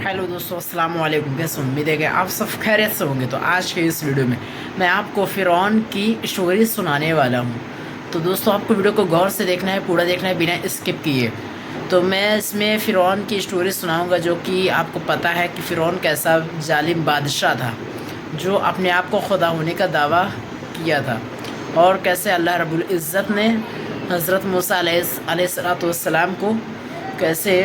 Hello दोस्तों, अस्सलाम वालेकुम। कैसे उम्मीद है कि आप सब खैरियत से होंगे। तो आज के इस वीडियो में मैं आपको फ़िरौन की स्टोरी सुनाने वाला हूँ। तो दोस्तों, आपको वीडियो को गौर से देखना है, पूरा देखना है बिना स्किप किए। तो मैं इसमें फ़िरौन की स्टोरी सुनाऊँगा, जो कि आपको पता है कि फ़िरौन कैसा जालिम बादशाह था, जो अपने आप को खुदा होने का दावा किया था, और कैसे अल्लाह रब्बुल इज़्ज़त ने हज़रत मूसा अलैहिस्सलाम को कैसे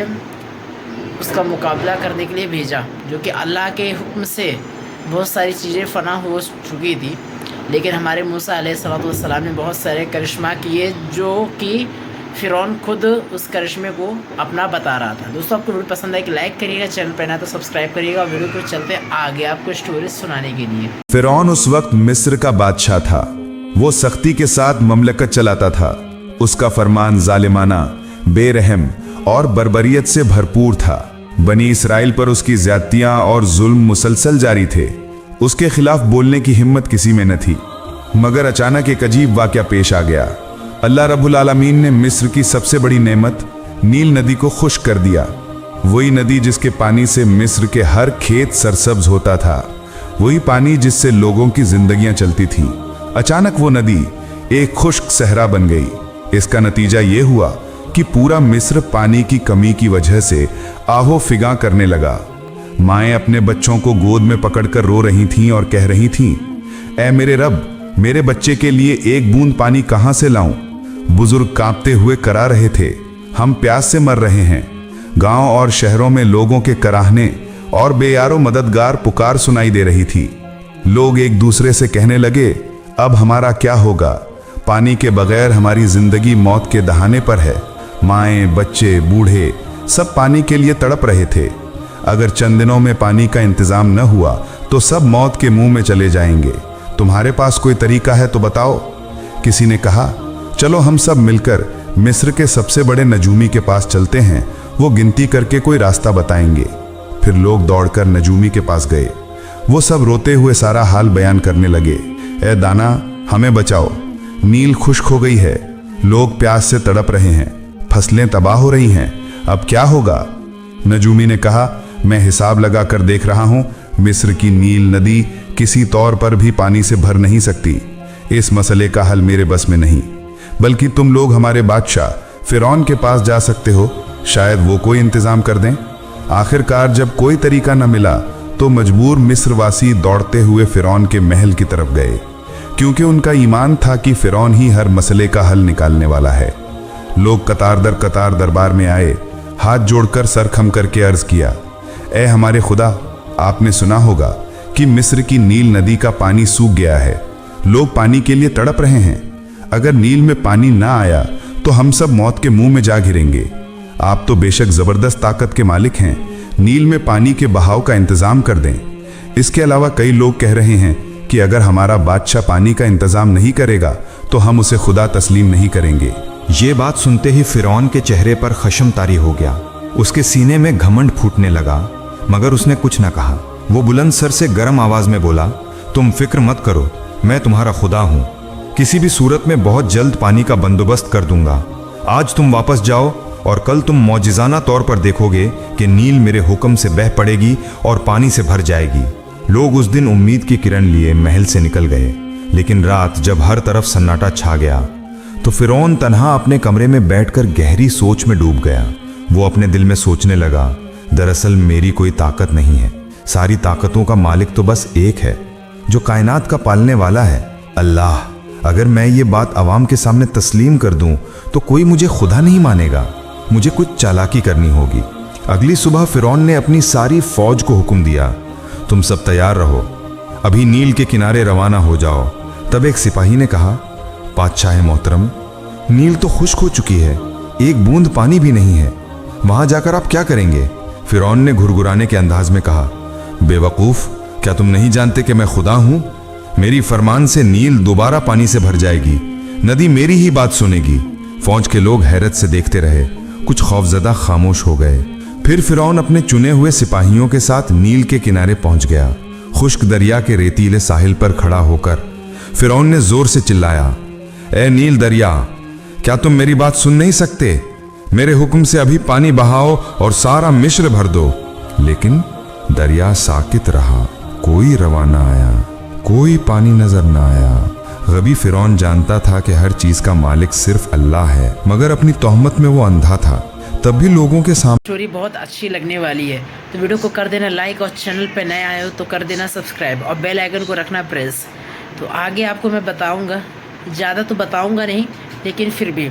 उसका मुकाबला करने के लिए भेजा, जो कि अल्लाह के हुक्म से बहुत सारी चीज़ें फ़ना हो चुकी थी, लेकिन हमारे मूसा अलैहिस्सलाम ने बहुत सारे करिश्मा किए, जो कि फ़िरौन खुद उस करिश्मे को अपना बता रहा था। दोस्तों, आपको वीडियो पसंद आए कि लाइक करिएगा, चैनल पर ना तो सब्सक्राइब करिएगा। वीडियो को चलते आगे आपको स्टोरी सुनाने के लिए। फ़िरौन उस वक्त मिस्र का बादशाह था। वो सख्ती के साथ ममलकत चलाता था। उसका फरमान जालिमाना, बेरहम और बर्बरियत से भरपूर था। बनी इसराइल पर उसकी ज्यादतियां और जुल्म मुसलसल जारी थे। उसके खिलाफ बोलने की हिम्मत किसी में न थी। मगर अचानक एक अजीब वाक़या पेश आ गया। अल्लाह रब्बुल आलमीन ने मिस्र की सबसे बड़ी नेमत नील नदी को खुश्क कर दिया। वही नदी जिसके पानी से मिस्र के हर खेत सरसब्ज होता था, वही पानी जिससे लोगों की जिंदगियां चलती थीं। अचानक वो नदी एक खुश्क सहरा बन गई। इसका नतीजा ये हुआ कि पूरा मिस्र पानी की कमी की वजह से आहो फिगा करने लगा। माएं अपने बच्चों को गोद में पकड़कर रो रही थीं और कह रही थीं, ऐ मेरे रब, मेरे बच्चे के लिए एक बूंद पानी कहां से लाऊं? बुजुर्ग कांपते हुए करा रहे थे, हम प्यास से मर रहे हैं। गांव और शहरों में लोगों के कराहने और बेयारो मददगार पुकार सुनाई दे रही थी। लोग एक दूसरे से कहने लगे, अब हमारा क्या होगा? पानी के बगैर हमारी जिंदगी मौत के दहाने पर है। माएं, बच्चे, बूढ़े सब पानी के लिए तड़प रहे थे। अगर चंद दिनों में पानी का इंतजाम न हुआ तो सब मौत के मुंह में चले जाएंगे। तुम्हारे पास कोई तरीका है तो बताओ। किसी ने कहा, चलो हम सब मिलकर मिस्र के सबसे बड़े नजूमी के पास चलते हैं, वो गिनती करके कोई रास्ता बताएंगे। फिर लोग दौड़कर नजूमी के पास गए। वो सब रोते हुए सारा हाल बयान करने लगे। ए दाना, हमें बचाओ, नील खुश्क हो गई है, लोग प्यास से तड़प रहे हैं, फसलें तबाह हो रही हैं, अब क्या होगा? नजूमी ने कहा, मैं हिसाब लगा कर देख रहा हूं, मिस्र की नील नदी किसी तौर पर भी पानी से भर नहीं सकती। इस मसले का हल मेरे बस में नहीं, बल्कि तुम लोग हमारे बादशाह फ़िरौन के पास जा सकते हो, शायद वो कोई इंतजाम कर दें। आखिरकार जब कोई तरीका न मिला तो मजबूर मिस्रवासी दौड़ते हुए फ़िरौन के महल की तरफ गए, क्योंकि उनका ईमान था कि फ़िरौन ही हर मसले का हल निकालने वाला है। लोग कतार दर कतार दरबार में आए, हाथ जोड़कर सर खम करके अर्ज किया, ए हमारे खुदा, आपने सुना होगा कि मिस्र की नील नदी का पानी सूख गया है। लोग पानी के लिए तड़प रहे हैं। अगर नील में पानी ना आया तो हम सब मौत के मुंह में जा गिरेंगे। आप तो बेशक जबरदस्त ताकत के मालिक हैं, नील में पानी के बहाव का इंतजाम कर दें। इसके अलावा कई लोग कह रहे हैं कि अगर हमारा बादशाह पानी का इंतजाम नहीं करेगा तो हम उसे खुदा तस्लीम नहीं करेंगे। ये बात सुनते ही फ़िरौन के चेहरे पर खशम तारी हो गया। उसके सीने में घमंड फूटने लगा, मगर उसने कुछ न कहा। वो बुलंद सर से गर्म आवाज में बोला, तुम फिक्र मत करो, मैं तुम्हारा खुदा हूँ। किसी भी सूरत में बहुत जल्द पानी का बंदोबस्त कर दूंगा। आज तुम वापस जाओ और कल तुम मौजिज़ाना तौर पर देखोगे कि नील मेरे हुक्म से बह पड़ेगी और पानी से भर जाएगी। लोग उस दिन उम्मीद की किरण लिए महल से निकल गए, लेकिन रात जब हर तरफ सन्नाटा छा गया तो फ़िरौन तन्हा अपने कमरे में बैठकर गहरी सोच में डूब गया। वो अपने दिल में सोचने लगा, दरअसल मेरी कोई ताकत नहीं है, सारी ताकतों का मालिक तो बस एक है, जो कायनात का पालने वाला है, अल्लाह। अगर मैं ये बात अवाम के सामने तस्लीम कर दूं तो कोई मुझे खुदा नहीं मानेगा, मुझे कुछ चालाकी करनी होगी। अगली सुबह फ़िरौन ने अपनी सारी फौज को हुक्म दिया, तुम सब तैयार रहो, अभी नील के किनारे रवाना हो जाओ। तब एक सिपाही ने कहा, बादशाह मोहतरम, नील तो खुश्क हो चुकी है, एक बूंद पानी भी नहीं है, वहां जाकर आप क्या करेंगे? फ़िरौन ने घुरघुराने के अंदाज में कहा, बेवकूफ़, क्या तुम नहीं जानते कि मैं खुदा हूं? मेरी फरमान से नील दोबारा पानी से भर जाएगी, नदी मेरी ही बात सुनेगी। फौज के लोग हैरत से देखते रहे, कुछ खौफजदा खामोश हो गए। फिर फ़िरौन अपने चुने हुए सिपाहियों के साथ नील के किनारे पहुंच गया। खुश्क दरिया के रेतीले साहिल पर खड़ा होकर फ़िरौन ने जोर से चिल्लाया, ए नील दरिया, क्या तुम मेरी बात सुन नहीं सकते? मेरे हुक्म से अभी पानी बहाओ और सारा मिस्र भर दो। लेकिन दरिया साकित रहा, कोई रवाना आया, कोई पानी नजर न आया। गबी फिरौन जानता था कि हर चीज का मालिक सिर्फ अल्लाह है, मगर अपनी तोहमत में वो अंधा था। तब भी लोगों के सामने स्टोरी बहुत अच्छी लगने वाली है, तो वीडियो को कर देना लाइक और चैनल पे नए आए हो तो कर देना सब्सक्राइब और बेल आइकन को रखना प्रेस। तो आगे आपको मैं बताऊंगा, ज़्यादा तो बताऊंगा नहीं लेकिन फिर भी।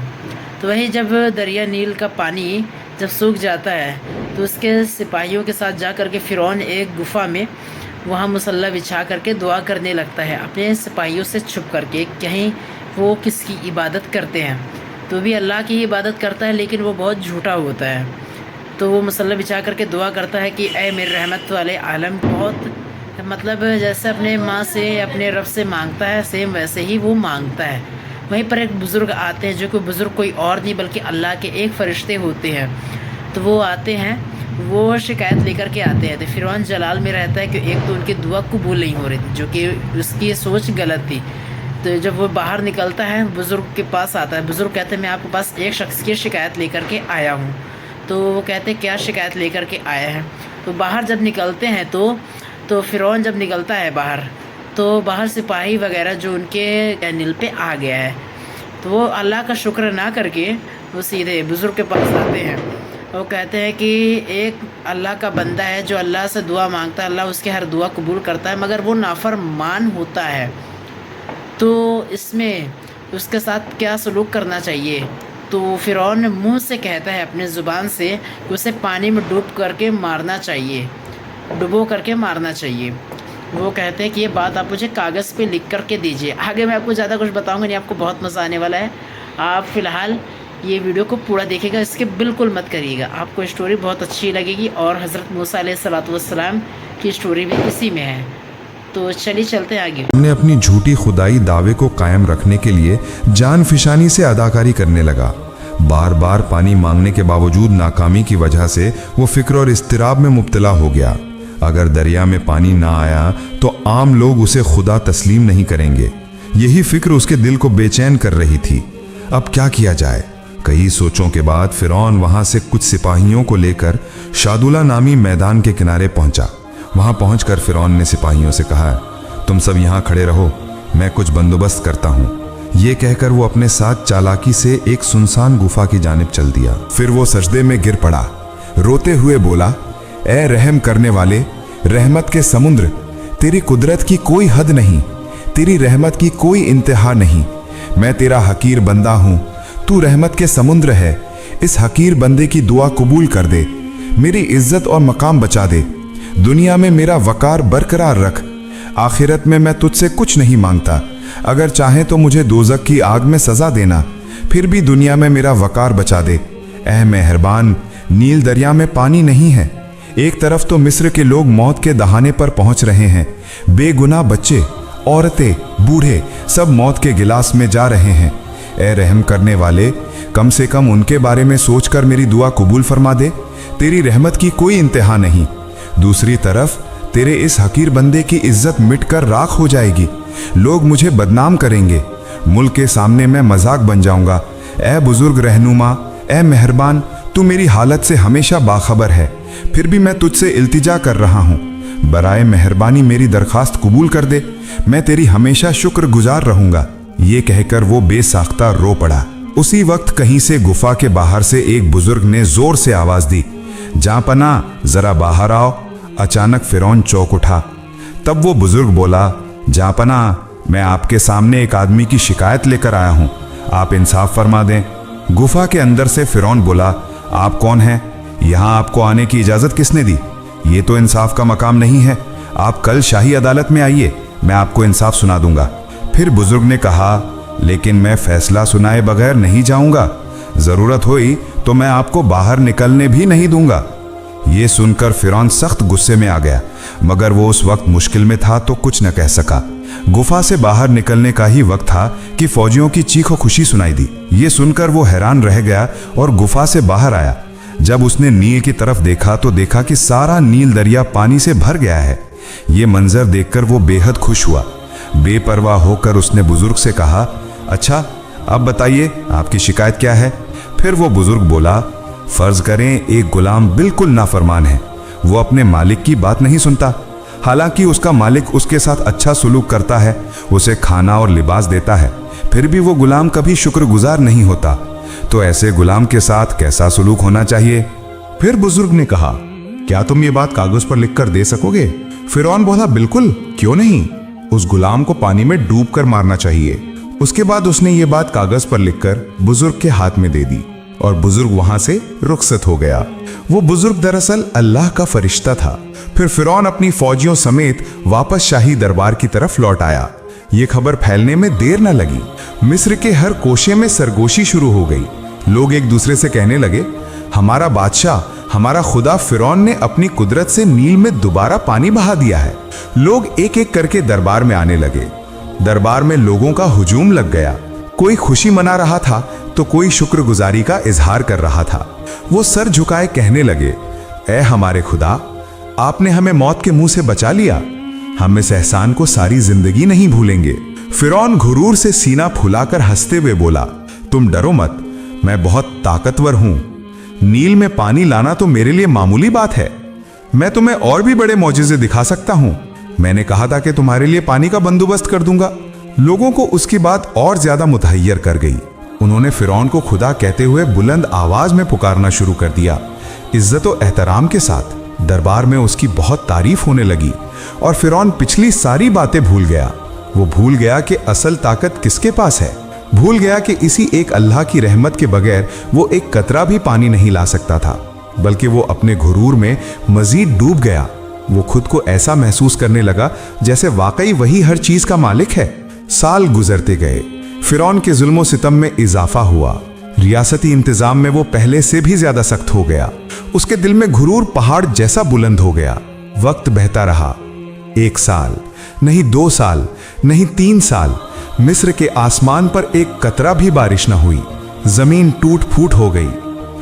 तो वही जब दरिया नील का पानी जब सूख जाता है तो उसके सिपाहियों के साथ जा कर के फ़िरौन एक गुफ़ा में वहाँ मुसल्ला बिछा करके दुआ करने लगता है अपने सिपाहियों से छुप करके, कहीं वो किसकी इबादत करते हैं। तो भी अल्लाह की इबादत करता है लेकिन वो बहुत झूठा होता है। तो वो मुसल्ला बिछा करके दुआ करता है कि ऐ मेरे रहमत वाले आलम, बहुत मतलब जैसे अपने माँ से अपने रब से मांगता है सेम वैसे ही वो मांगता है। वहीं पर एक बुज़ुर्ग आते हैं, जो कि बुज़ुर्ग कोई और नहीं बल्कि अल्लाह के एक फ़रिश्ते होते हैं। तो वो आते हैं, वो शिकायत लेकर के आते हैं। तो फ़िरौन जलाल में रहता है कि एक तो उनकी दुआ कबूल नहीं हो रही थी, जो कि उसकी सोच गलत थी। तो जब वो बाहर निकलता है बुज़ुर्ग के पास आता है, बुज़ुर्ग कहते हैं मैं आपके पास एक शख्स की शिकायत लेकर के आया हूँ। तो वो कहते हैं क्या शिकायत लेकर के आया है। तो बाहर जब निकलते हैं तो फ़िरौन जब निकलता है बाहर, तो बाहर सिपाही वगैरह जो उनके नील पे आ गया है। तो वो अल्लाह का शुक्र ना करके वो सीधे बुज़ुर्ग के पास आते हैं। वो कहते हैं कि एक अल्लाह का बंदा है जो अल्लाह से दुआ मांगता है, अल्लाह उसके हर दुआ कबूल करता है, मगर वो नाफरमान होता है। तो इसमें उसके साथ क्या सलूक करना चाहिए। तो फ़िरौन मुंह से कहता है अपने ज़ुबान से कि उसे पानी में डूबो करके मारना चाहिए। वो कहते हैं कि ये बात आप मुझे कागज़ पे लिख करके दीजिए। आगे मैं आपको ज़्यादा कुछ बताऊंगा नहीं, आपको बहुत मज़ा आने वाला है। आप फ़िलहाल ये वीडियो को पूरा देखिएगा, इसके बिल्कुल मत करिएगा, आपको स्टोरी बहुत अच्छी लगेगी। और हज़रत मूसा अलैहिस्सलाम की स्टोरी भी इसी में है। तो चलिए चलते हैं आगे। हमने अपनी झूठी खुदाई दावे को कायम रखने के लिए जान फिशानी से अदाकारी करने लगा। बार बार पानी मांगने के बावजूद नाकामी की वजह से वो फिक्र और इस्तिराब में मुब्तला हो गया। अगर दरिया में पानी ना आया तो आम लोग उसे खुदा तस्लीम नहीं करेंगे। यही फिक्र उसके दिल को बेचैन कर रही थी। अब क्या किया जाए। कई सोचों के बाद फ़िरौन वहां से कुछ सिपाहियों को लेकर शादुला नामी मैदान के किनारे पहुंचा। वहां पहुंचकर फ़िरौन ने सिपाहियों से कहा, तुम सब यहाँ खड़े रहो, मैं कुछ बंदोबस्त करता हूँ। ये कहकर वो अपने साथ चालाकी से एक सुनसान गुफा की जानिब चल दिया। फिर वो सजदे में गिर पड़ा, रोते हुए बोला, ए रहम करने वाले, रहमत के समुद्र, तेरी कुदरत की कोई हद नहीं, तेरी रहमत की कोई इंतहा नहीं। मैं तेरा हकीर बंदा हूँ, तू रहमत के समुद्र है। इस हकीर बंदे की दुआ कबूल कर दे, मेरी इज्जत और मकाम बचा दे। दुनिया में मेरा वकार बरकरार रख, आखिरत में मैं तुझसे कुछ नहीं मांगता। अगर चाहे तो मुझे दोज़ख की आग में सजा देना, फिर भी दुनिया में मेरा वकार बचा दे। ऐ मेहरबान, नील दरिया में पानी नहीं है। एक तरफ तो मिस्र के लोग मौत के दहाने पर पहुंच रहे हैं, बेगुनाह बच्चे, औरतें, बूढ़े सब मौत के गिलास में जा रहे हैं। ऐ रहम करने वाले, कम से कम उनके बारे में सोचकर मेरी दुआ कबूल फरमा दे, तेरी रहमत की कोई इंतहा नहीं। दूसरी तरफ तेरे इस हकीर बंदे की इज्जत मिटकर राख हो जाएगी, लोग मुझे बदनाम करेंगे, मुल्क के सामने मैं मजाक बन जाऊंगा। ऐ बुजुर्ग रहनुमा, ऐ मेहरबान, तू मेरी हालत से हमेशा बाखबर है, फिर भी मैं तुझसे इल्तिजा कर रहा हूँ, बराए मेहरबानी मेरी दरखास्त कबूल कर दे, मैं तेरी हमेशा शुक्रगुजार रहूंगा। ये कहकर वो बेसाख्ता रो पड़ा। उसी वक्त कहीं से गुफा के बाहर से एक बुजुर्ग ने जोर से आवाज दी, जापना जरा बाहर आओ। अचानक फ़िरौन चौंक उठा। तब वो बुजुर्ग बोला, जापना, मैं आपके सामने एक आदमी की शिकायत लेकर आया हूँ, आप इंसाफ फरमा दें। गुफा के अंदर से फ़िरौन बोला, आप कौन हैं? यहाँ आपको आने की इजाज़त किसने दी? ये तो इंसाफ का मकाम नहीं है, आप कल शाही अदालत में आइए, मैं आपको इंसाफ सुना दूंगा। फिर बुजुर्ग ने कहा, लेकिन मैं फैसला सुनाए बगैर नहीं जाऊंगा, ज़रूरत हुई तो मैं आपको बाहर निकलने भी नहीं दूंगा। ये सुनकर फ़िरौन सख्त गुस्से में आ गया, मगर वो उस वक्त मुश्किल में था तो कुछ न कह सका। गुफा से बाहर निकलने का ही वक्त था कि फौजियों की चीखो खुशी सुनाई दी। ये सुनकर वो हैरान रह गया और गुफा से बाहर आया। जब उसने नील की तरफ देखा तो देखा कि सारा नील दरिया पानी से भर गया है। ये मंजर देखकर वो बेहद खुश हुआ। बेपरवाह होकर उसने बुजुर्ग से कहा, अच्छा अब बताइए आपकी शिकायत क्या है? फिर वो बुजुर्ग बोला, फर्ज करें एक गुलाम बिल्कुल नाफरमान है, वो अपने मालिक की बात नहीं सुनता। हालांकि उसका मालिक उसके साथ अच्छा सुलूक करता है, उसे खाना और लिबास देता है, फिर भी वो गुलाम कभी शुक्रगुजार नहीं होता। तो ऐसे गुलाम के साथ कैसा सुलूक होना चाहिए? फिर बुजुर्ग ने कहा, क्या तुम ये बात कागज पर लिखकर दे सकोगे? फिरौन बोला, बिल्कुल, क्यों नहीं। उस गुलाम को पानी में डूब कर मारना चाहिए। उसके बाद उसने ये बात कागज पर लिखकर बुजुर्ग के हाथ में दे दी और बुजुर्ग वहां से रुखसत हो गया। वो बुजुर्ग दरअसल अल्लाह का फरिश्ता था। फिर फिरौन अपनी फौजियों समेत वापस शाही दरबार की तरफ लौट आया। ये खबर फैलने में देर न लगी। मिस्र के हर कोशे में सरगोशी शुरू हो गई। लोग एक दूसरे से कहने लगे, हमारा बादशाह, हमारा खुदा फिरौन ने अपनी कुदरत से नील में दोबारा पानी बहा दिया है। लोग एक एक करके दरबार में आने लगे। दरबार में लोगों का हुजूम लग गया। कोई खुशी मना रहा था तो कोई शुक्रगुजारी का इजहार कर रहा था। वो सर झुकाए कहने लगे, ऐ हमारे खुदा, आपने हमें मौत के मुंह से बचा लिया। हम इस एहसान को सारी जिंदगी नहीं भूलेंगे। फिरौन घुरूर से सीना फुलाकर हंसते हुए बोला, तुम डरो मत, मैं बहुत ताकतवर हूं। नील में पानी लाना तो मेरे लिए मामूली बात है। मैं तुम्हें और भी बड़े मौजिज़े दिखा सकता हूं। मैंने कहा था कि तुम्हारे लिए पानी का बंदोबस्त कर दूंगा। लोगों को उसकी बात और ज्यादा मुतहय्यर कर गई। उन्होंने फिरौन को खुदा कहते हुए बुलंद आवाज में पुकारना शुरू कर दिया। इज्जत और एहतराम के साथ दरबार में उसकी बहुत तारीफ होने लगी और फिरौन पिछली सारी बातें भूल गया। वो भूल गया कि असल ताकत किसके पास है। भूल गया कि इसी एक अल्लाह की रहमत के बगैर वो एक कतरा भी पानी नहीं ला सकता था, बल्कि वो अपने घुरूर में मजीद डूब गया। वो खुद को ऐसा महसूस करने लगा जैसे वाकई वही हर चीज का मालिक है। साल गुजरते गए। फिरौन के जुल्मो सितम में इजाफा हुआ। रियासती इंतजाम में वो पहले से भी ज्यादा सख्त हो गया। उसके दिल में घुरूर पहाड़ जैसा बुलंद हो गया। वक्त बहता रहा। 1 साल, नहीं 2 साल, नहीं 3 साल, मिस्र के आसमान पर एक कतरा भी बारिश न हुई। जमीन टूट फूट हो गई,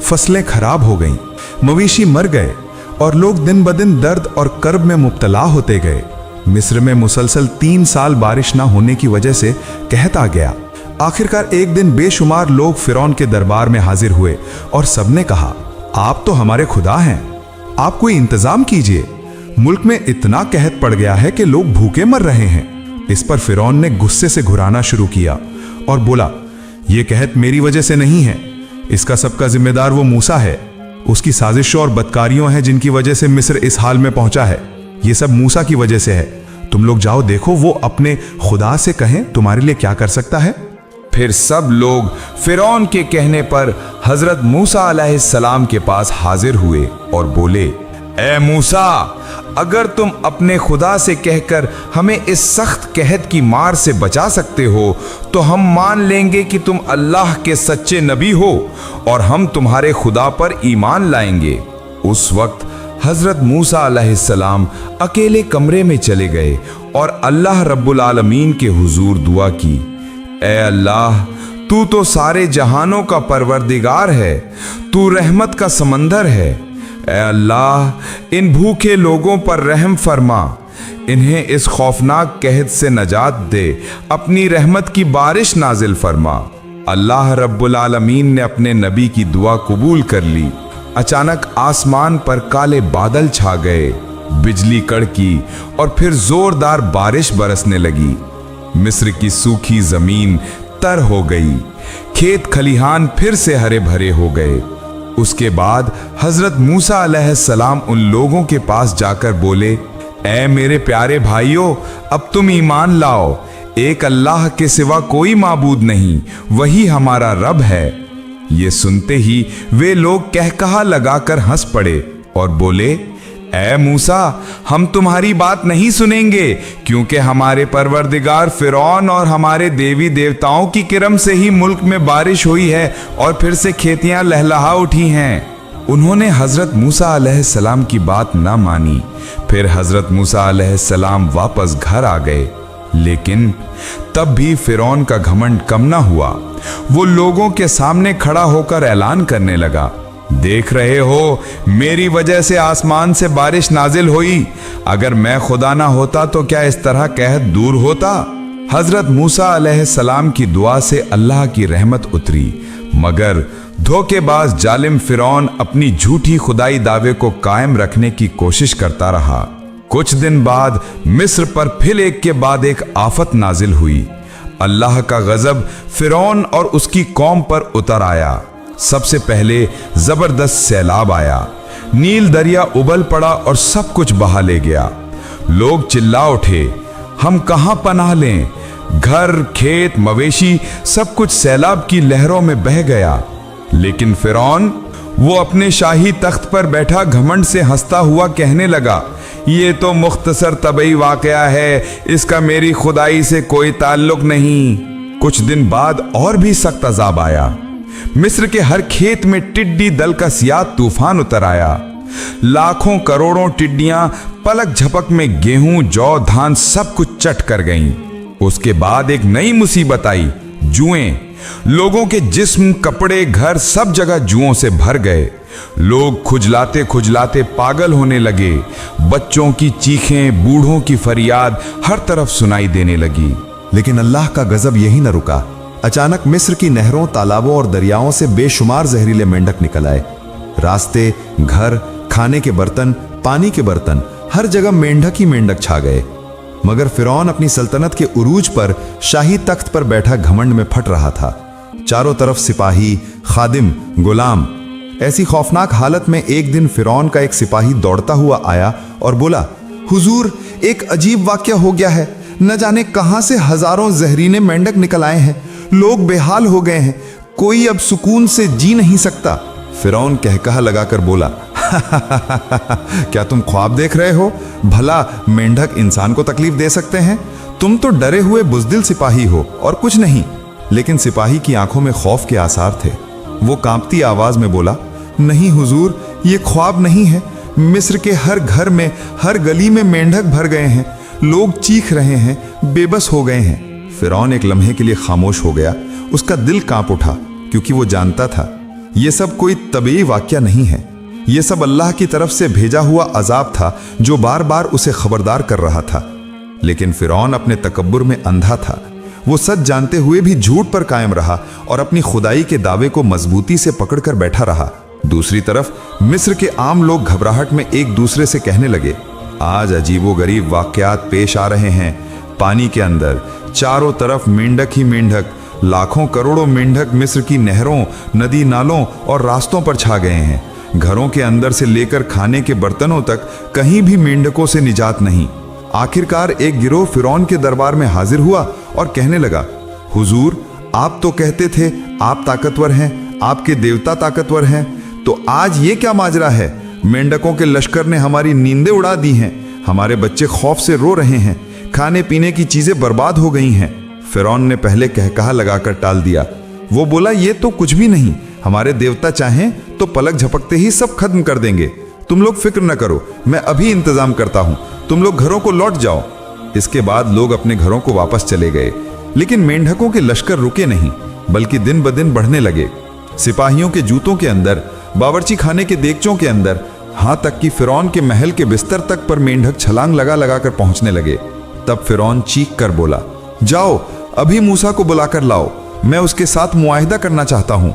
फसलें खराब हो गईं, मवेशी मर गए और लोग दिन ब दिन दर्द और कर्ब में मुब्तला होते गए। मिस्र में मुसलसल 3 साल बारिश ना होने की वजह से कहत आ गया। आखिरकार एक दिन बेशुमार लोग फिरौन के दरबार में हाजिर हुए और सबने कहा, आप तो हमारे खुदा हैं, आप कोई इंतजाम कीजिए। मुल्क में इतना कहत पड़ गया है कि लोग भूखे मर रहे हैं। इस पर फिरौन ने गुस्से से घुराना शुरू किया और बोला, यह कहत मेरी वजह से नहीं है, इसका सबका जिम्मेदार वो मूसा है। उसकी साजिशों और बदकारियों हैं जिनकी वजह से मिस्र इस हाल में पहुंचा है। ये सब मूसा की वजह से है। तुम लोग जाओ, देखो वो अपने खुदा से कहें तुम्हारे लिए क्या कर सकता है। फिर सब लोग फिरौन के कहने पर हजरत मूसा अलैहिस्सलाम के पास हाजिर हुए और बोले, ए मूसा, अगर तुम अपने खुदा से कहकर हमें इस सख्त कहत की मार से बचा सकते हो तो हम मान लेंगे कि तुम अल्लाह के सच्चे नबी हो और हम तुम्हारे खुदा पर ईमान लाएंगे। उस वक्त हजरत मूसा अलैहिस्सलाम अकेले कमरे में चले गए और अल्लाह रब्बुल आलमीन के हुजूर दुआ की, ए अल्लाह, तू तो सारे जहानों का परवरदिगार है, तू रहमत का समंदर है। ए अल्लाह, इन भूखे लोगों पर रहम फरमा, इन्हें इस खौफनाक कहत से नजात दे, अपनी रहमत की बारिश नाजिल फरमा। अल्लाह रब्बुल आलमीन ने अपने नबी की दुआ कबूल कर ली। अचानक आसमान पर काले बादल छा गए, बिजली कड़की और फिर जोरदार बारिश बरसने लगी। मिस्र की सूखी जमीन तर हो गई। खेत खलिहान फिर से हरे भरे हो गए। उसके बाद हजरत मूसा अलैहिस्सलाम उन लोगों के पास जाकर बोले, ऐ मेरे प्यारे भाइयों, अब तुम ईमान लाओ, एक अल्लाह के सिवा कोई माबूद नहीं, वही हमारा रब है। ये सुनते ही वे लोग कहकहा लगाकर हंस पड़े और बोले, ऐ मूसा, हम तुम्हारी बात नहीं सुनेंगे, क्योंकि हमारे परवरदिगार फिरौन और हमारे देवी देवताओं की किरम से ही मुल्क में बारिश हुई है और फिर से खेतियां लहलहा उठी हैं। उन्होंने हजरत मूसा अलैहिस्सलाम की बात ना मानी। फिर हजरत मूसा अलैहिस्सलाम वापस घर आ गए, लेकिन तब भी फिरौन का घमंड कम ना हुआ। वो लोगों के सामने खड़ा होकर ऐलान करने लगा, देख रहे हो, मेरी वजह से आसमान से बारिश नाजिल हुई। अगर मैं खुदा ना होता तो क्या इस तरह कहत दूर होता। हजरत मूसा अलैहिस्सलाम की दुआ से अल्लाह की रहमत उतरी, मगर धोखेबाज जालिम फिरौन अपनी झूठी खुदाई दावे को कायम रखने की कोशिश करता रहा। कुछ दिन बाद मिस्र पर फिर एक के बाद एक आफत नाजिल हुई। अल्लाह का गजब फिरौन और उसकी कौम पर उतर आया। सबसे पहले जबरदस्त सैलाब आया, नील दरिया उबल पड़ा और सब कुछ बहा ले गया। लोग चिल्ला उठे, हम कहां पनाह लें? घर, खेत, मवेशी सब कुछ सैलाब की लहरों में बह गया। लेकिन फिरौन वो अपने शाही तख्त पर बैठा घमंड से हंसता हुआ कहने लगा, ये तो मुख्तसर तबई वाकया है, इसका मेरी खुदाई से कोई ताल्लुक नहीं। कुछ दिन बाद और भी सख्त अजाब आया। मिस्र के हर खेत में टिड्डी दल का सियाह तूफान उतर आया। लाखों करोड़ों टिड्डियां पलक झपक में गेहूं, जौ, धान सब कुछ चट कर गईं। उसके बाद एक नई मुसीबत आई, जुएं। लोगों के जिस्म, कपड़े, घर सब जगह जुओं से भर गए। लोग खुजलाते खुजलाते पागल होने लगे। बच्चों की चीखें, बूढ़ों की फरियाद हर तरफ सुनाई देने लगी। लेकिन अल्लाह का गजब यही न रुका। अचानक मिस्र की नहरों, तालाबों और दरियाओं से बेशुमार जहरीले मेंढक निकल आए। रास्ते, घर, खाने के बर्तन, पानी के बर्तन, हर जगह मेंढक ही मेंढक छा गए। मगर फिरौन अपनी सल्तनत के उरूज पर शाही तख्त पर बैठा घमंड में फट रहा था। चारों तरफ सिपाही, खादिम, गुलाम। ऐसी खौफनाक हालत में एक दिन फिरौन का एक सिपाही दौड़ता हुआ आया और बोला, हुजूर, एक अजीब वाकया हो गया है। न जाने कहां से हजारों जहरीले मेंढक निकल आए हैं। लोग बेहाल हो गए हैं, कोई अब सुकून से जी नहीं सकता। फिरौन कहकहा लगाकर बोला, क्या तुम ख्वाब देख रहे हो? भला मेंढक इंसान को तकलीफ दे सकते हैं? तुम तो डरे हुए बुजदिल सिपाही हो और कुछ नहीं। लेकिन सिपाही की आंखों में खौफ के आसार थे। वो कांपती आवाज में बोला, नहीं हुजूर, ये ख्वाब नहीं है। मिस्र के हर घर में, हर गली में मेंढक भर गए हैं। लोग चीख रहे हैं, बेबस हो गए हैं। फिरौन एक लम्हे के लिए खामोश हो गया। उसका दिल कांप उठा, क्योंकि वो जानता था ये सब कोई तबीई वाकया नहीं है। ये सब अल्लाह की तरफ से भेजा हुआ अजाब था जो बार बार उसे खबरदार कर रहा था। लेकिन फिरौन अपने तकब्बुर में अंधा था। वो सच जानते हुए भी झूठ पर कायम रहा और अपनी खुदाई के दावे को मजबूती से पकड़कर बैठा रहा। दूसरी तरफ मिस्र के आम लोग घबराहट में एक दूसरे से कहने लगे, आज अजीबोगरीब वाकयात पेश आ रहे हैं। पानी के अंदर चारों तरफ मेंढक ही मेंढक, लाखों करोड़ों मेंढक मिस्र की नहरों, नदी नालों और रास्तों पर छा गए हैं। घरों के अंदर से लेकर खाने के बर्तनों तक कहीं भी मेंढकों से निजात नहीं। आखिरकार एक गिरोह फिरौन के दरबार में हाजिर हुआ और कहने लगा, हुजूर, आप तो कहते थे आप ताकतवर हैं, आपके देवता ताकतवर हैं, तो आज ये क्या माजरा है? मेंढकों के लश्कर ने हमारी नींदें उड़ा दी हैं। हमारे बच्चे खौफ से रो रहे हैं। खाने पीने की चीजें बर्बाद हो गई हैं। फिरौन ने पहले कहकहा लगाकर टाल दिया। वो बोला, ये तो कुछ भी नहीं। हमारे देवता चाहें तो पलक झपकते ही सब खत्म कर देंगे। तुम लोग फिक्र न करो, मैं अभी इंतजाम करता हूं। तुम लोग घरों को लौट जाओ। इसके बाद लोग अपने घरों को वापस चले गए। लेकिन मेंढकों के लश्कर रुके नहीं, बल्कि दिन ब दिन बढ़ने लगे। सिपाहियों के जूतों के अंदर, बावर्ची खाने के देगचों के अंदर, हां तक कि फिरौन के महल के बिस्तर तक पर मेंढक छलांग लगा लगा कर पहुंचने लगे। तब फिरौन चीख कर बोला, जाओ, अभी मूसा को बुलाकर लाओ, मैं उसके साथ मुआहिदा करना चाहता हूं।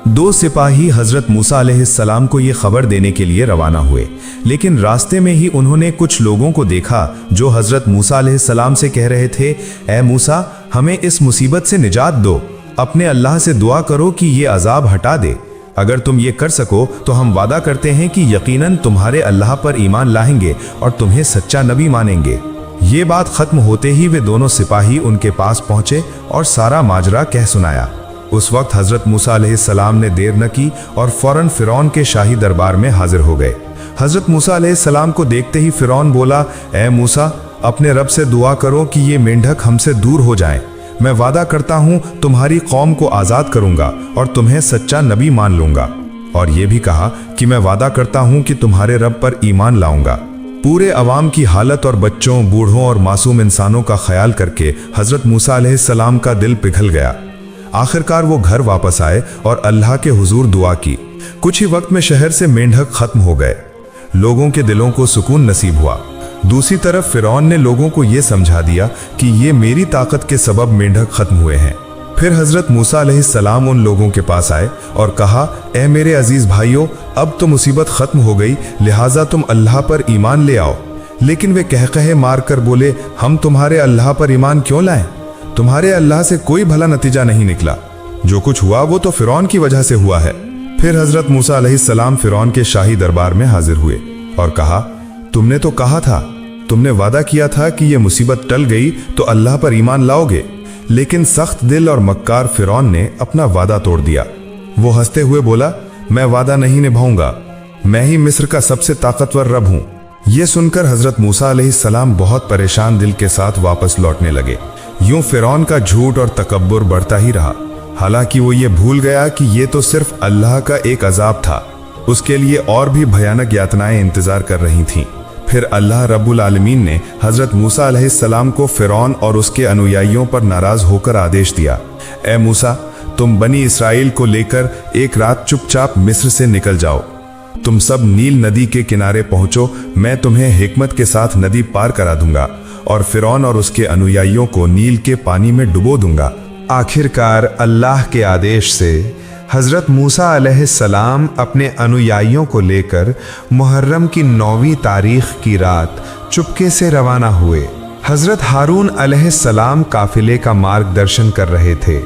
दो सिपाही हजरत मूसा अलैहिस्सलाम को यह खबर देने के लिए रवाना हुए। लेकिन रास्ते में ही उन्होंने कुछ लोगों को देखा जो हजरत मूसा अलैहिस्सलाम से कह रहे थे, ए मूसा, हमें इस मुसीबत से निजात दो। अपने अल्लाह से दुआ करो कि ये अजाब हटा दे। अगर तुम ये कर सको तो हम वादा करते हैं कि यकीनन तुम्हारे अल्लाह पर ईमान लाएंगे और तुम्हें सच्चा नबी मानेंगे। ये बात खत्म होते ही वे दोनों सिपाही उनके पास पहुंचे और सारा माजरा कह सुनाया। उस वक्त हजरत मूसा अलैहिस्सलाम ने देर न की और फौरन फिरौन के शाही दरबार में हाजिर हो गए। हजरत मूसा अलैहिस्सलाम को देखते ही फिरौन बोला, ए मूसा, अपने रब से दुआ करो कि ये मेंढक हमसे दूर हो जाएं। मैं वादा करता हूं तुम्हारी कौम को आज़ाद करूंगा और तुम्हें सच्चा नबी मान लूंगा। और ये भी कहा कि मैं वादा करता हूं कि तुम्हारे रब पर ईमान लाऊंगा। पूरे अवाम की हालत और बच्चों, बूढ़ों और मासूम इंसानों का ख्याल करके हजरत मूसा अलैहिस्सलाम का दिल पिघल गया। आखिरकार वो घर वापस आए और अल्लाह के हुजूर दुआ की। कुछ ही वक्त में शहर से मेंढक खत्म हो गए। लोगों के दिलों को सुकून नसीब हुआ। दूसरी तरफ फिरौन ने लोगों को यह समझा दिया कि ये मेरी ताकत के सबब मेंढक खत्म हुए हैं। फिर हजरत मूसा अलैहिस्सलाम उन लोगों के पास आए और कहा, ए मेरे अजीज भाइयों, अब तो मुसीबत खत्म हो गई, लिहाजा तुम अल्लाह पर ईमान ले आओ। लेकिन वे कहकहे मार कर बोले, हम तुम्हारे अल्लाह पर ईमान क्यों लाएं? तुम्हारे अल्लाह से कोई भला नतीजा नहीं निकला। जो कुछ हुआ वो तो फिरौन की वजह से हुआ है। फिर हजरत मूसा अलैहिस्सलाम फिरौन के शाही दरबार में हाजिर हुए और कहा, तुमने तो कहा था, तुमने वादा किया था कि ये मुसीबत टल गई तो अल्लाह पर ईमान लाओगे, लेकिन सख्त दिल और मक्कार फिरौन ने अपना वादा तोड़ दिया। वो हंसते हुए बोला, मैं वादा नहीं निभाऊंगा, मैं ही मिस्र का सबसे ताकतवर रब हूं। ये सुनकर हजरत मूसा अलैहिस्सलाम बहुत परेशान दिल के साथ वापस लौटने लगे। यूं फिरौन का झूठ और तकब्बुर बढ़ता ही रहा। हालांकि वो ये भूल गया कि ये तो सिर्फ अल्लाह का एक अजाब था, उसके लिए और भी भयानक यातनाएं इंतजार कर रही थीं। फिर अल्लाह रब्बुल आलमीन ने हजरत मूसा अलैहिस्सलाम को फिरौन और उसके अनुयायियों पर नाराज होकर आदेश दिया, ए मूसा, तुम बनी इसराइल को लेकर एक रात चुपचाप मिस्र से निकल जाओ। तुम सब नील नदी के किनारे पहुंचो, मैं तुम्हें हिकमत के साथ नदी पार करा दूंगा और फिरौन और उसके अनुयायियों को नील के पानी में डुबो दूंगा। आखिरकार अल्लाह के आदेश से हजरत मूसा अलैहिस्सलाम अपने अनुयायियों को लेकर मुहर्रम की 9वीं तारीख की रात चुपके से रवाना हुए। हजरत हारून अलैहिस्सलाम काफिले का मार्गदर्शन कर रहे थे,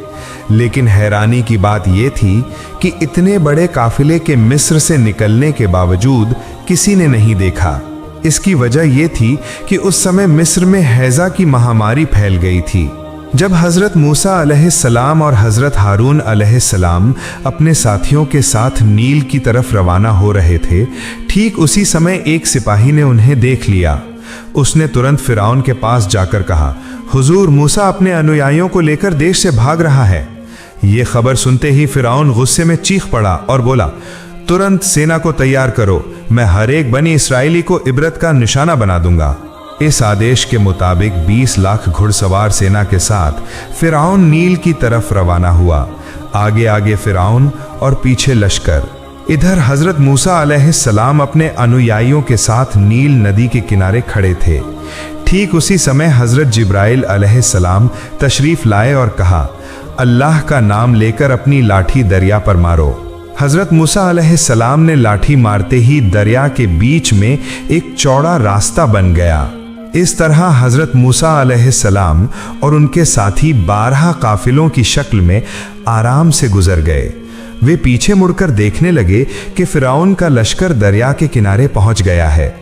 लेकिन हैरानी की बात यह थी कि इतने बड़े काफिले के मिस्र से निकलने के बावजूद किसी ने नहीं देखा। इसकी वजह यह थी कि उस समय मिस्र में हैजा की महामारी फैल गई थी। जब हजरत मूसा अलैहिस्सलाम और हजरत हारून अलैहिस्सलाम अपने साथियों के साथ नील की तरफ रवाना हो रहे थे, ठीक उसी समय एक सिपाही ने उन्हें देख लिया। उसने तुरंत फिरौन के पास जाकर कहा, हुजूर, मूसा अपने अनुयायियों को लेकर देश से भाग रहा है। ये खबर सुनते ही फिरौन गुस्से में चीख पड़ा और बोला, तुरंत सेना को तैयार करो, मैं हर एक बनी इसराइली को इबरत का निशाना बना दूंगा। इस आदेश के मुताबिक 20 लाख घुड़सवार सेना के साथ फिरौन नील की तरफ रवाना हुआ। आगे आगे फिरौन और पीछे लश्कर। इधर हजरत मूसा अलैहिस्सलाम अपने अनुयायियों के साथ नील नदी के किनारे खड़े थे। ठीक उसी समय हजरत जिब्राइल अलैहिस्सलाम तशरीफ लाए और कहा, अल्लाह का नाम लेकर अपनी लाठी दरिया पर मारो। हजरत मूसा अलैहिस्सलाम ने लाठी मारते ही दरिया के बीच में एक चौड़ा रास्ता बन गया। इस तरह हजरत मूसा अलैहिस्सलाम और उनके साथी 12 काफिलों की शक्ल में आराम से गुजर गए। वे पीछे मुड़कर देखने लगे कि फिरौन का लश्कर दरिया के किनारे पहुंच गया है।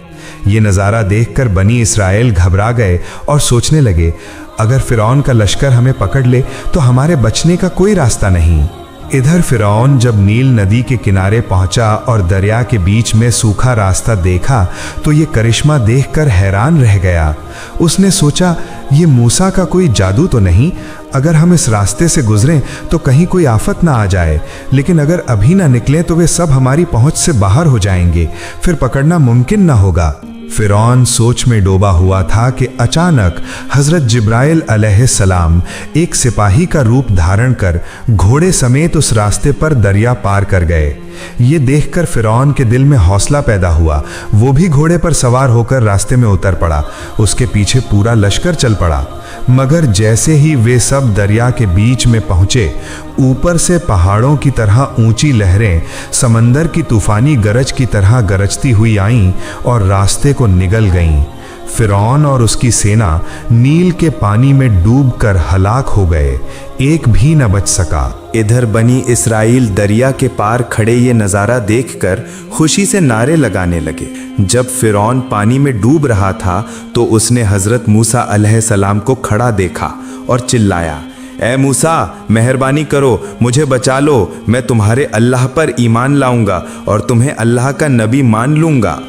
ये नज़ारा देखकर बनी इसराइल घबरा गए और सोचने लगे, अगर फिरौन का लश्कर हमें पकड़ ले तो हमारे बचने का कोई रास्ता नहीं। इधर फिरौन जब नील नदी के किनारे पहुंचा और दरिया के बीच में सूखा रास्ता देखा तो ये करिश्मा देखकर हैरान रह गया। उसने सोचा, ये मूसा का कोई जादू तो नहीं, अगर हम इस रास्ते से गुजरें तो कहीं कोई आफत ना आ जाए, लेकिन अगर अभी ना निकलें तो वे सब हमारी पहुंच से बाहर हो जाएंगे, फिर पकड़ना मुमकिन ना होगा। फिरौन सोच में डूबा हुआ था कि अचानक हजरत जिब्राइल अलैहिस्सलाम एक सिपाही का रूप धारण कर घोड़े समेत उस रास्ते पर दरिया पार कर गए। ये देखकर फिरौन के दिल में हौसला पैदा हुआ। वो भी घोड़े पर सवार होकर रास्ते में उतर पड़ा। उसके पीछे पूरा लश्कर चल पड़ा। मगर जैसे ही वे सब दरिया के बीच में पहुंचे, ऊपर से पहाड़ों की तरह ऊंची लहरें समंदर की तूफानी गरज की तरह गरजती हुई आईं और रास्ते को निगल गईं। फिरौन और उसकी सेना नील के पानी में डूबकर हलाक हो गए, एक भी न बच सका। इधर बनी इसराइल दरिया के पार खड़े ये नज़ारा देखकर खुशी से नारे लगाने लगे। जब फिरौन पानी में डूब रहा था तो उसने हजरत मूसा अलैहिस्सलाम को खड़ा देखा और चिल्लाया, ए मूसा, मेहरबानी करो, मुझे बचा लो, मैं तुम्हारे अल्लाह पर ईमान लाऊंगा और तुम्हें अल्लाह का नबी मान लूंगा।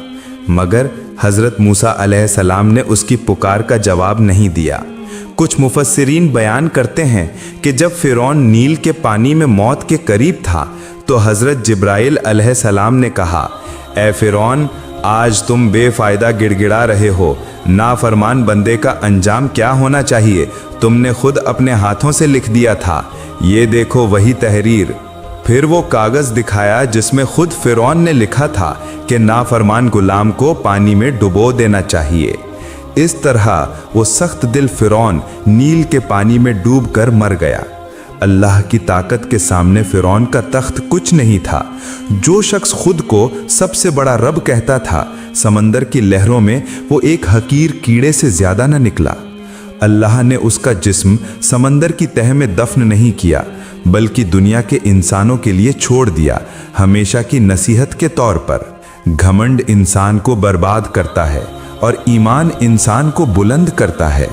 मगर हजरत मूसा अलैहिस्सलाम ने उसकी पुकार का जवाब नहीं दिया। कुछ मुफस्सिरीन बयान करते हैं कि जब फिरौन नील के पानी में मौत के करीब था तो हजरत जिब्राइल अलैहिस्सलाम ने कहा, ए फिरौन, आज तुम बेफायदा गिड़गिड़ा रहे हो। नाफरमान बंदे का अंजाम क्या होना चाहिए तुमने खुद अपने हाथों से लिख दिया था। ये देखो वही तहरीर। फिर वो कागज़ दिखाया जिसमें खुद फिरौन ने लिखा था कि नाफरमान गुलाम को पानी में डुबो देना चाहिए। इस तरह वो सख्त दिल फिरौन नील के पानी में डूबकर मर गया। अल्लाह की ताकत के सामने फिरौन का तख्त कुछ नहीं था। जो शख्स खुद को सबसे बड़ा रब कहता था, समंदर की लहरों में वो एक हकीर कीड़े से ज्यादा न निकला। अल्लाह ने उसका जिस्म समंदर की तह में दफन नहीं किया, बल्कि दुनिया के इंसानों के लिए छोड़ दिया, हमेशा की नसीहत के तौर पर। घमंड इंसान को बर्बाद करता है और ईमान इंसान को बुलंद करता है।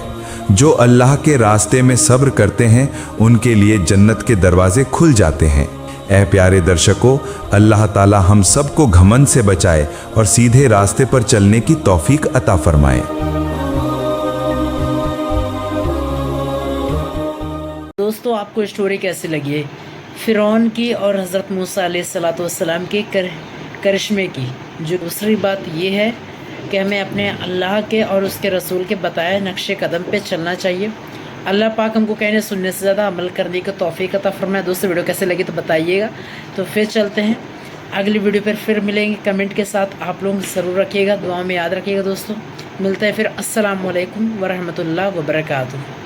जो अल्लाह के रास्ते में सब्र करते हैं, उनके लिए जन्नत के दरवाजे खुल जाते हैं। ऐ प्यारे दर्शकों, अल्लाह ताला हम सबको घमंड से बचाए और सीधे रास्ते पर चलने की तौफीक अता फरमाए। दोस्तों, आपको स्टोरी कैसी लगी है फ़िरौन की और हज़रत मूसा अलैहिस्सलाम के करिश्मे की? जो दूसरी बात ये है कि हमें अपने अल्लाह के और उसके रसूल के बताए नक्शे कदम पे चलना चाहिए। अल्लाह पाक हमको कहने सुनने से ज़्यादा अमल करने की तौफीक अता फरमाए। दोस्तों, वीडियो कैसे लगी तो बताइएगा। तो फिर चलते हैं अगली वीडियो पर, फिर मिलेंगे कमेंट के साथ। आप लोग ज़रूर रखिएगा, दुआ में याद रखिएगा। दोस्तों, मिलते हैं फिर। अस्सलामु अलैकुम वरहमतुल्लाह वबरकातुहू।